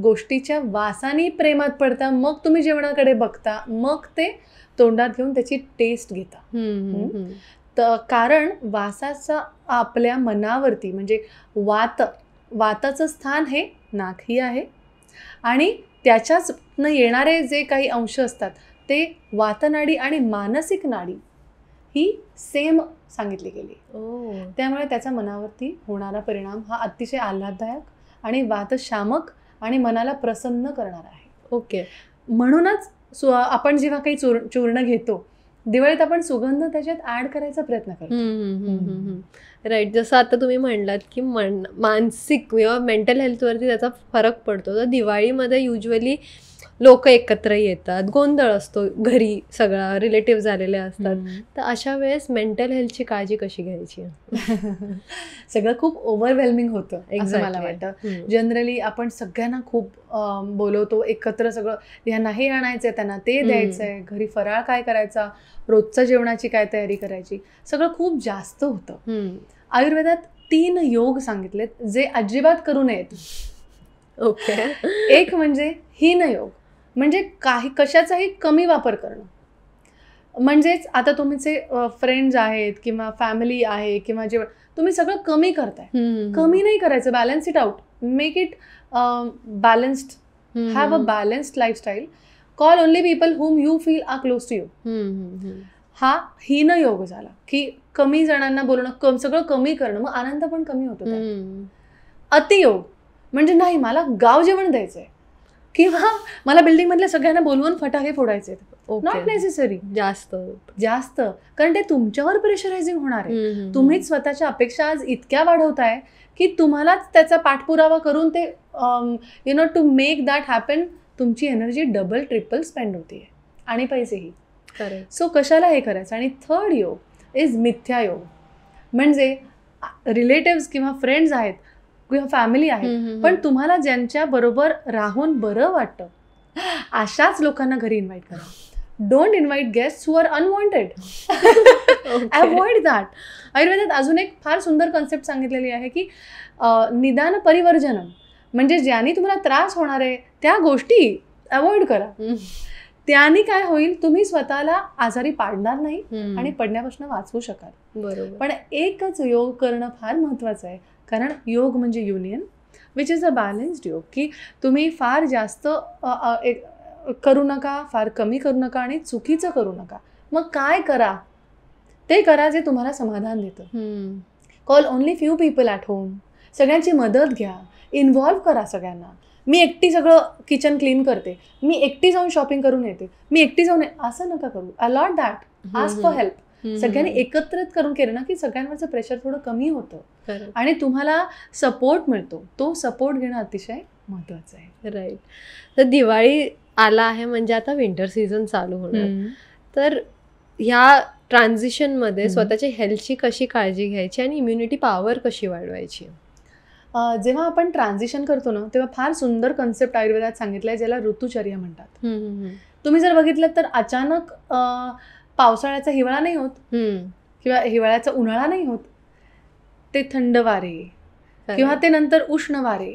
Speaker 2: गोष्टीच्या वासाने प्रेमात पडता, मग तुम्ही जेवणाकडे बघता, मग ते तोंडात घेऊन त्याची टेस्ट घेता. कारण वासाचा आपल्या मनावरती, म्हणजे वाताचं स्थान हे नाकही आहे आणि त्याच्याचनं येणारे जे काही अंश असतात ते वातनाडी आणि मानसिक नाडी ही सेम सांगितली गेली. त्यामुळे त्याचा मनावरती होणारा परिणाम हा अतिशय आल्हाददायक आणि वातशामक आणि मनाला प्रसन्न करणारा आहे.
Speaker 1: ओके.
Speaker 2: म्हणूनच आपण जेव्हा काही चूर्ण घेतो दिवाळीत, आपण सुगंध त्याच्यात ऍड करायचा प्रयत्न करतो.
Speaker 1: राईट. जसं आता तुम्ही म्हणलात की मानसिक किंवा मेंटल हेल्थवरती त्याचा फरक पडतो. तर दिवाळीमध्ये युजली लोक एकत्र येतात, गोंधळ असतो घरी, सगळा रिलेटिव्ह झालेले असतात. तर अशा वेळेस मेंटल हेल्थची काळजी कशी घ्यायची?
Speaker 2: सगळं खूप ओव्हरवेल्मिंग होतं असं मला वाटतं. जनरली आपण सगळ्यांना खूप बोलवतो एकत्र, सगळं ह्यांना हे आणायचंय, त्यांना ते द्यायचंय, घरी फराळ काय करायचा, रोजच्या जेवणाची काय तयारी करायची, सगळं खूप जास्त होतं. आयुर्वेदात 3 योग सांगितलेत जे अजिबात करू नयेत.
Speaker 1: ओके.
Speaker 2: एक म्हणजे हीन योग, म्हणजे कशाचाही कमी वापर करणं. म्हणजेच आता तुमचे फ्रेंड्स आहेत किंवा फॅमिली आहे किंवा जेवण, तुम्ही सगळं कमी करताय. कमी नाही करायचं, balance it out, make it balanced, have a balanced lifestyle, call only people whom you feel are close to you. हा हीन योग झाला की कमी जणांना बोलणं, सगळं कमी करणं, मग आनंद पण कमी होतो. अतियोग म्हणजे नाही, मला गाव जेवण द्यायचंय किंवा मला बिल्डिंग मधल्या सगळ्यांना बोलवून फटाके फोडायचे. नॉट नेसेसरी जास्त, कारण ते तुमच्यावर प्रेशरायझिंग होणार आहे. तुम्हीच स्वतःच्या अपेक्षा आज इतक्या वाढवताय की तुम्हालाच त्याचा पाठपुरावा करून ते टू मेक दॅट हॅपन तुमची एनर्जी डबल ट्रिपल स्पेंड होतीये आणि पैसेही. सो कशाला हे करायचं. आणि थर्ड योग इज मिथ्या योग, म्हणजे रिलेटिव्स किंवा फ्रेंड्स आहेत किंवा फॅमिली आहे, पण तुम्हाला ज्यांच्या बरोबर राहून बरं वाटतं अशाच लोकांना घरी इन्व्हाइट करा. Don't invite guests who are unwanted. Avoid that. आयुर्वेदात अजून एक फार सुंदर कन्सेप्ट सांगितलेली आहे की निदान परिवर्जनम, म्हणजे ज्यांनी तुम्हाला त्रास होणार आहे त्या गोष्टी अवॉइड करा. त्याने काय होईल, तुम्ही स्वतःला आजारी पाडणार नाही आणि पडण्यापासून वाचवू शकाल.
Speaker 1: बरोबर.
Speaker 2: पण एकच योग करणं फार महत्वाचं आहे, कारण योग म्हणजे union, which is a balanced योग, की तुम्ही फार जास्त करू नका, फार कमी करू नका आणि चुकीचं करू नका. मग काय करा, ते करा जे तुम्हाला समाधान देतं. Call only few people at home, सगळ्यांची मदत घ्या, इन्व्हॉल्व करा सगळ्यांना. मी एकटी सगळं किचन क्लीन करते, मी एकटी जाऊन शॉपिंग करून येते, मी एकटी जाऊन असं नका करू. Allot that, ask for help. सगळ्यांनी एकत्रित करून केलं ना की सगळ्यांवरचं प्रेशर थोडं कमी होतं आणि तुम्हाला सपोर्ट मिळतो. तो सपोर्ट घेणं अतिशय महत्वाचं आहे.
Speaker 1: राईट. तर दिवाळी आला आहे म्हणजे आता विंटर सीझन चालू होणार. तर ह्या ट्रान्झिशनमध्ये स्वतःच्या हेल्थची कशी काळजी घ्यायची आणि इम्युनिटी पॉवर कशी वाढवायची?
Speaker 2: जेव्हा आपण ट्रान्झिशन करतो ना तेव्हा फार सुंदर कन्सेप्ट आयुर्वेदात सांगितलंय, ज्याला ऋतुचर्या म्हणतात. तुम्ही जर बघितलं तर अचानक पावसाळ्याचा हिवाळा नाही होत किंवा हिवाळ्याचा उन्हाळा नाही होत, ते थंड वारे किंवा ते नंतर उष्ण वारे,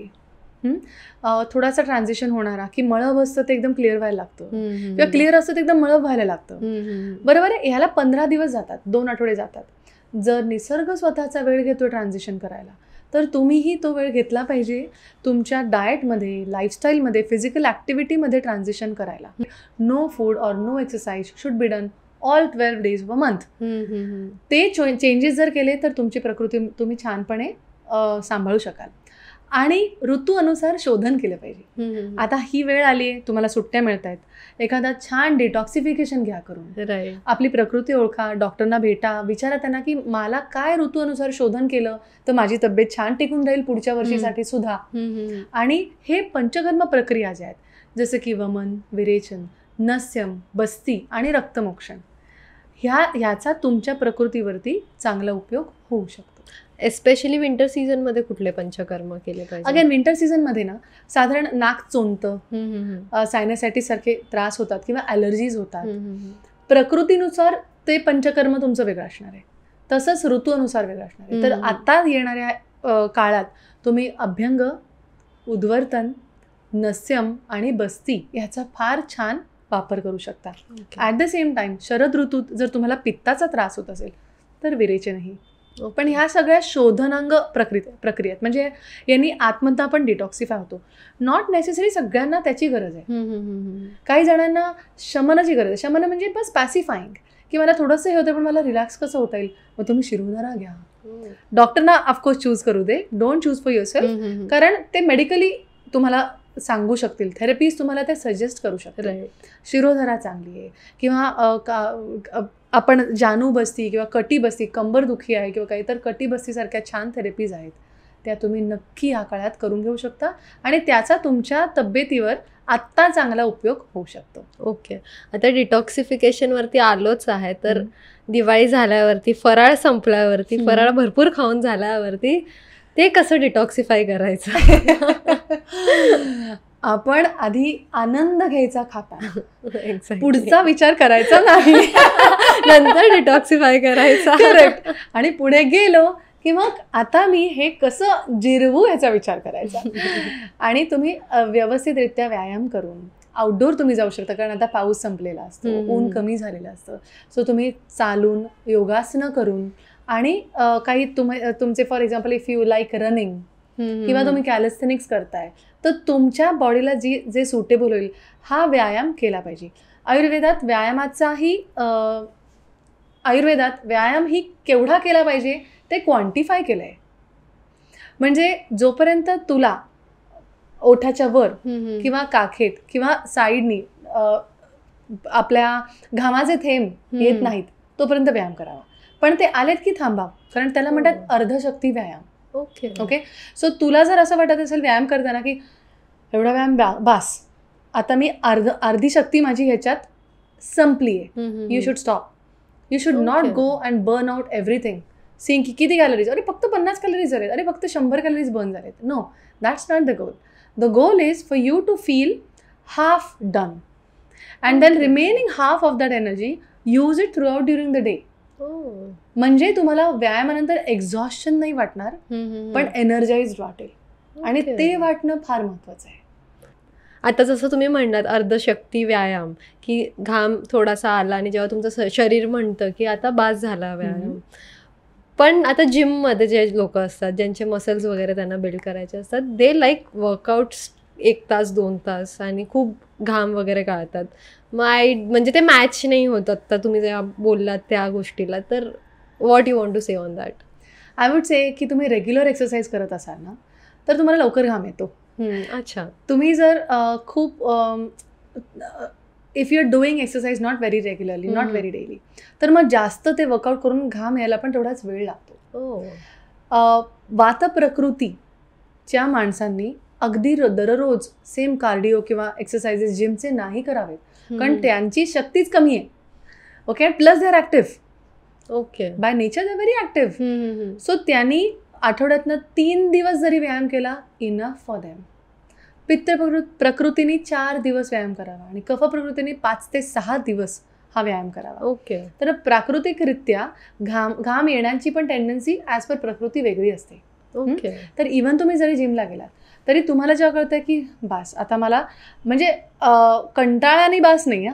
Speaker 2: थोडासा ट्रान्झिशन होणारा, की मळभ असतं ते एकदम क्लिअर व्हायला लागतं, किंवा क्लिअर असतं ते एकदम मळभ व्हायला लागतं. बरोबर आहे. ह्याला 15 दिवस जातात, 2 आठवडे जातात. जर निसर्ग स्वतःचा वेळ घेतो ट्रान्झिशन करायला, तर तुम्हीही तो वेळ घेतला पाहिजे तुमच्या डाएटमध्ये, लाईफस्टाईलमध्ये, फिजिकल ॲक्टिव्हिटीमध्ये ट्रान्झिशन करायला. No food or no exercise should be done all 12 days of a month. ते चेंजेस जर केले तर तुमची प्रकृती तुम्ही छानपणे सांभाळू शकाल. आणि ऋतू अनुसार शोधन केलं पाहिजे. आता ही वेळ आली आहे, तुम्हाला सुट्ट्या मिळत आहेत, एखादा छान डिटॉक्सिफिकेशन घ्या करून. आपली प्रकृती ओळखा, डॉक्टरना भेटा, विचारा त्यांना की मला काय ऋतू अनुसार शोधन केलं तर माझी तब्येत छान टिकून राहील पुढच्या वर्षीसाठी सुद्धा. आणि हे पंचकर्म प्रक्रिया ज्या आहेत, जसं की वमन, विरेचन, नस्यम, बस्ती आणि रक्तमोक्षण, ह्याचा तुमच्या प्रकृतीवरती चांगला उपयोग होऊ शकतो.
Speaker 1: एस्पेशली विंटर सीझनमध्ये कुठले पंचकर्म केले पाहिजे?
Speaker 2: अगेन विंटर सीझनमध्ये ना साधारण नाक चोंदतं, सायनसायटिस सारखे त्रास होतात किंवा ॲलर्जीज होतात. प्रकृतीनुसार ते पंचकर्म तुमचं वेगळं असणार आहे, तसंच ऋतूनुसार वेगळं असणार आहे. तर आता येणाऱ्या काळात तुम्ही अभ्यंग, उद्वर्तन, नस्यम आणि बस्ती ह्याचा फार छान वापर करू शकता. At the same time Sharad ऋतूत जर तुम्हाला पित्ताचा त्रास होत असेल तर विरेचनही. पण ह्या सगळ्या शोधनांग प्रक्रियेत म्हणजे यांनी आत्मता पण डिटॉक्सिफाय होतो. नॉट नेसेसरी सगळ्यांना त्याची गरज आहे. काही जणांना शमनाची गरज आहे. शमन म्हणजे बस पॅसिफाईंग, की मला थोडंसं हे होतं पण मला रिलॅक्स कसं होता येईल, मग तुम्ही शिरोधारा घ्या. डॉक्टरना ऑफकोर्स चूज करू दे, डोंट चूज फॉर युअरसेल्फ, कारण ते मेडिकली तुम्हाला सांगू शकतील, थेरपीज तुम्हाला ते सजेस्ट करू शकतील. शिरोधारा चांगली आहे, किंवा आपण जानू बस्ती किंवा कटी बस्ती, कंबरदुखी आहे किंवा काही, तर कटी बस्तीसारख्या छान थेरपीज आहेत, त्या तुम्ही नक्की या काळात करून घेऊ शकता आणि त्याचा तुमच्या तब्येतीवर आत्ता चांगला उपयोग होऊ शकतो.
Speaker 1: ओके, आता डिटॉक्सिफिकेशनवरती आलोच आहे, तर दिवाळी झाल्यावरती, फराळ संपल्यावरती, फराळ भरपूर खाऊन झाल्यावरती ते कसं डिटॉक्सिफाय करायचं?
Speaker 2: आपण आधी आनंद घ्यायचा खाताना, पुढचा विचार करायचा नाही,
Speaker 1: नंतर डिटॉक्सिफाय करायचा.
Speaker 2: करेक्ट. आणि पुढे गेलो की मग आता मी हे कसं जिरवू ह्याचा विचार करायचा. आणि तुम्ही व्यवस्थितरित्या व्यायाम करून आउटडोर तुम्ही जाऊ शकता, कारण आता पाऊस संपलेला असतो, ऊन कमी झालेलं असतं. सो तुम्ही चालून, योगासनं करून आणि काही तुमचे for example if you like running किंवा तुम्ही कॅलिस्थेनिक्स करताय, तर तुमच्या बॉडीला जे सुटेबल होईल हा व्यायाम केला पाहिजे. आयुर्वेदात व्यायाम ही केवढा केला पाहिजे ते क्वांटिफाय केलं आहे. म्हणजे जोपर्यंत तुला ओठाच्या वर किंवा काखेत किंवा साईडनी आपल्या घामाचे थेंब येत नाहीत तोपर्यंत व्यायाम करावा. पण ते आलेत की थांबा, कारण त्याला म्हणतात अर्धशक्ती व्यायाम. ओके. सो तुला जर असं वाटत असेल व्यायाम करताना की एवढा व्यायाम बास, आता मी अर्धी शक्ती माझी ह्याच्यात संपली आहे, you should stop. You should not go and burn out everything seeing की किती कॅलरीज, अरे फक्त 50 कॅलरीज झालेत, अरे फक्त 100 कॅलरीज बर्न झालेत. No, that's not the goal. The goal is for you to feel half done and then remaining half of that energy use it throughout during the day. म्हणजे तुम्हाला व्यायामानंतर एक्झॉस्शन नाही वाटणार, पण energised वाटेल. आणि ते वाटणं फार महत्वाचं आहे.
Speaker 1: आता जसं तुम्ही म्हणलात अर्धशक्ती व्यायाम, की घाम थोडासा आला आणि जेव्हा तुमचं शरीर म्हणतं की आता बास झाला व्यायाम, पण आता जिममध्ये जे लोक असतात ज्यांचे मसल्स वगैरे त्यांना बिल्ड करायचे असतात, दे लाईक वर्कआउट्स 1 तास 2 तास आणि खूप घाम वगैरे गाळतात. म्हणजे ते मॅच नाही होत. आता तुम्ही जेव्हा बोललात त्या गोष्टीला, तर what you want to say on that?
Speaker 2: I would say की तुम्ही रेग्युलर एक्सरसाइज करत असाल ना तर तुम्हाला लवकर घाम येतो.
Speaker 1: अच्छा.
Speaker 2: तुम्ही जर खूप if you are doing exercise not very regularly, not very daily, तर मग जास्त ते वर्कआउट करून घाम यायला पण तेवढाच वेळ लागतो. वातप्रकृतीच्या माणसांनी अगदी दररोज सेम कार्डिओ किंवा एक्सरसाइजेस जिमचे नाही करावेत, कारण त्यांची शक्तीच कमी आहे. Okay. Plus they are active. Okay. By nature they are very active. So त्यांनी आठवड्यातनं 3 दिवस जरी व्यायाम केला, इनफ फॉर देम. पित्त प्रकृतीने 4 दिवस व्यायाम करावा आणि कफ प्रकृतीने 5 ते 6 दिवस हा व्यायाम करावा.
Speaker 1: ओके.
Speaker 2: तर प्राकृतिकरित्या घाम येण्याची पण टेंडन्सी ॲज पर प्रकृती वेगळी असते.
Speaker 1: ओके.
Speaker 2: तर इव्हन तुम्ही जरी जिमला गेलात तरी तुम्हाला जेव्हा कळतंय की बास आता मला म्हणजे कंटाळ्याने बास नाही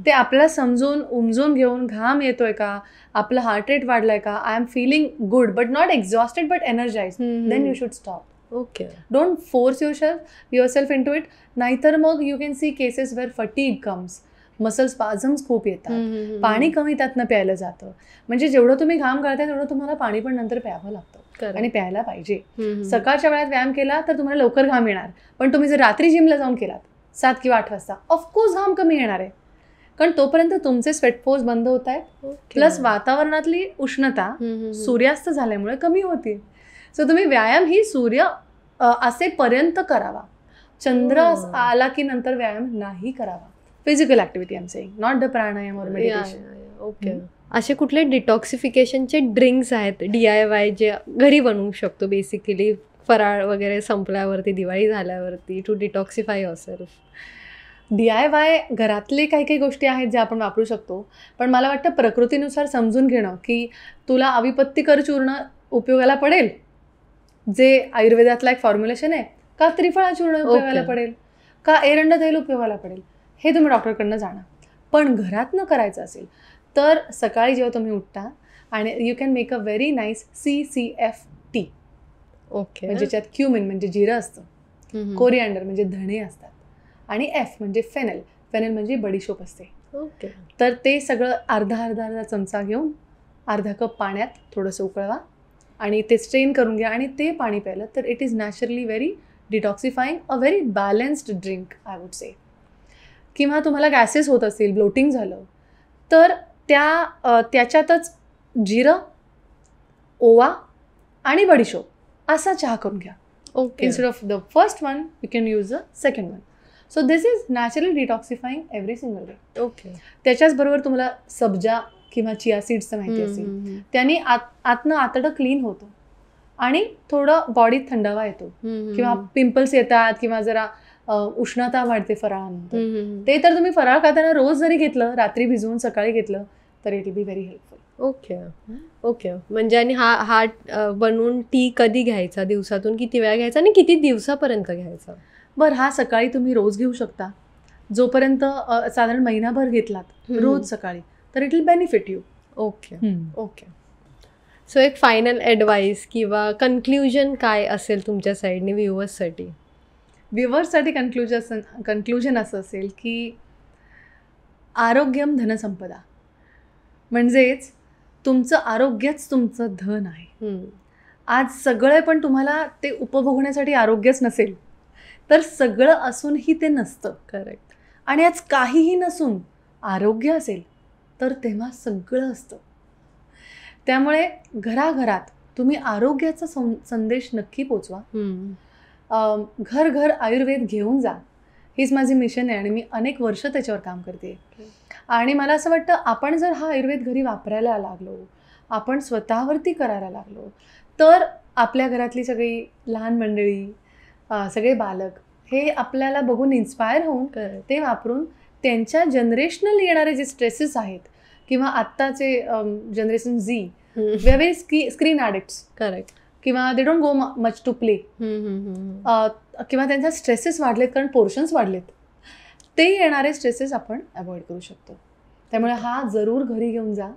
Speaker 2: ते आपल्याला समजून उमजून घेऊन घाम येतोय का, आपलं हार्ट रेट वाढलाय का, I am feeling good but not exhausted but energise, then you should stop.
Speaker 1: Okay.
Speaker 2: Don't force yourself into it. नाहीतर मग you can see cases where fatigue comes, muscle spasms खूप येतात, पाणी कमी त्यातनं प्यायलं जातं. म्हणजे जेवढं तुम्ही घाम काढताय तेवढं तुम्हाला पाणी पण नंतर प्यावं लागतं आणि प्यायला पाहिजे. सकाळच्या वेळात व्यायाम केला तर तुम्हाला लवकर घाम येणार, पण तुम्ही जर रात्री जिमला जाऊन केलात 7 किंवा 8 वाजता ऑफकोर्स घाम कमी येणार आहे, कारण तोपर्यंत तुमचे स्वेटपोज बंद होत आहेत, प्लस वातावरणातली उष्णता सूर्यास्त झाल्यामुळे कमी होती. सो तुम्ही व्यायाम ही सूर्य असेपर्यंत करावा. चंद्र आला की नंतर व्यायाम नाही करावा. Physical activity I am saying, not the pranayama और मेडिटेशन.
Speaker 1: ओके. असे कुठले डिटॉक्सिफिकेशनचे ड्रिंक्स आहेत DIY जे घरी बनवू शकतो बेसिकली फराळ वगैरे संपल्यावरती, दिवाळी झाल्यावरती, टू डिटॉक्सिफाय युअरसेल्फ?
Speaker 2: DIY घरातले काही गोष्टी आहेत ज्या आपण वापरू शकतो, पण मला वाटतं प्रकृतीनुसार समजून घेणं की तुला अविपत्तिकर चूर्ण उपयोगाला पडेल, जे आयुर्वेदातला एक फॉर्म्युलेशन आहे, का त्रिफळा चूर्ण उपयोगाला पडेल, का एरंड तेल उपयोगाला पडेल, हे तुम्ही डॉक्टरकडनं जाणा. पण घरातनं करायचं असेल तर सकाळी जेव्हा तुम्ही उठता आणि you can make a very nice CCF T.
Speaker 1: Okay.
Speaker 2: म्हणजे ज्यात क्युमिन म्हणजे जिरं असतं, कोरिअँडर म्हणजे धणे असतात, आणि F म्हणजे फेनेल, फेनेल म्हणजे बडीशोप असते.
Speaker 1: ओके.
Speaker 2: तर ते सगळं अर्धा चमचा घेऊन अर्धा कप पाण्यात थोडंसं उकळवा आणि ते स्ट्रेन करून घ्या आणि ते पाणी प्यायलं तर it is naturally very detoxifying, a very balanced drink I would say. किंवा तुम्हाला गॅसेस होत असतील, ब्लोटिंग झालं, तर त्याच्यातच जिरं, ओवा आणि बडीशोप असा चहा करून घ्या.
Speaker 1: Okay.
Speaker 2: Instead of the first one you can use the second one. So this is naturally detoxifying every single day.
Speaker 1: Okay.
Speaker 2: त्याच्याचबरोबर तुम्हाला सब्जा किंवा चिया सीड्सचं माहिती असेल, त्यांनी आतनं आतडं क्लीन होतं आणि थोडं बॉडीत थंडावा येतो, किंवा पिंपल्स येतात किंवा जरा उष्णता वाढते फराळानंतर, ते तर तुम्ही फराळ खाताना रोज जरी घेतलं, रात्री भिजवून सकाळी घेतलं तर it will be very helpful.
Speaker 1: Okay. Okay. म्हणजे आणि हा बनवून टी कधी घ्यायचा, दिवसातून किती वेळा घ्यायचा आणि किती दिवसापर्यंत घ्यायचा?
Speaker 2: बरं, हा सकाळी तुम्ही रोज घेऊ शकता, जोपर्यंत साधारण महिनाभर घेतलात रोज सकाळी तर it will benefit you.
Speaker 1: Okay. Okay. So एक फायनल ॲडवाईस किंवा कन्क्ल्युजन काय असेल तुमच्या साईडने व्ह्युअर्ससाठी?
Speaker 2: व्ह्युअर्ससाठी कन्क्लुजन असं असेल की आरोग्यम धनसंपदा, म्हणजेच तुमचं आरोग्यच तुमचं धन आहे. आज सगळं पण तुम्हाला ते उपभोगण्यासाठी आरोग्यच नसेल तर सगळं असूनही ते नसतं.
Speaker 1: करेक्ट.
Speaker 2: आणि आज काहीही नसून आरोग्य असेल तर तेव्हा सगळं असतं. त्यामुळे घराघरात तुम्ही आरोग्याचा संदेश नक्की पोचवा. घर घर आयुर्वेद घेऊन जा, हीच माझी मिशन आहे आणि मी अनेक वर्ष त्याच्यावर काम करते. आणि मला असं वाटतं आपण जर हा आयुर्वेद घरी वापरायला लागलो, आपण स्वतःवरती करायला लागलो, तर आपल्या घरातली सगळी लहान मंडळी, सगळे बालक हे आपल्याला बघून इन्स्पायर होऊन ते वापरून त्यांच्या जनरेशनल येणारे जे स्ट्रेसेस आहेत, किंवा आत्ताचे generation Z we are very screen addicts.
Speaker 1: Correct.
Speaker 2: किंवा they don't go much to play, किंवा त्यांच्या स्ट्रेसेस वाढलेत कारण पोर्शन्स वाढलेत, ते येणारे स्ट्रेसेस आपण अवॉइड करू शकतो. त्यामुळे हा जरूर घरी घेऊन जा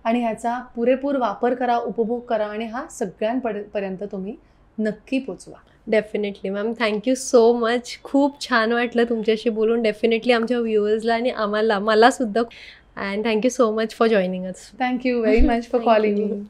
Speaker 2: आणि ह्याचा पुरेपूर वापर करा, उपभोग करा आणि हा सगळ्यांपर्यंत तुम्ही नक्की पोचवा.
Speaker 1: Definitely ma'am, thank you so much. खूप छान वाटलं तुमच्याशी बोलून. डेफिनेटली आमच्या व्ह्युअर्सला आणि मलासुद्धा. And thank you so much for joining us.
Speaker 2: Thank you very much for calling me.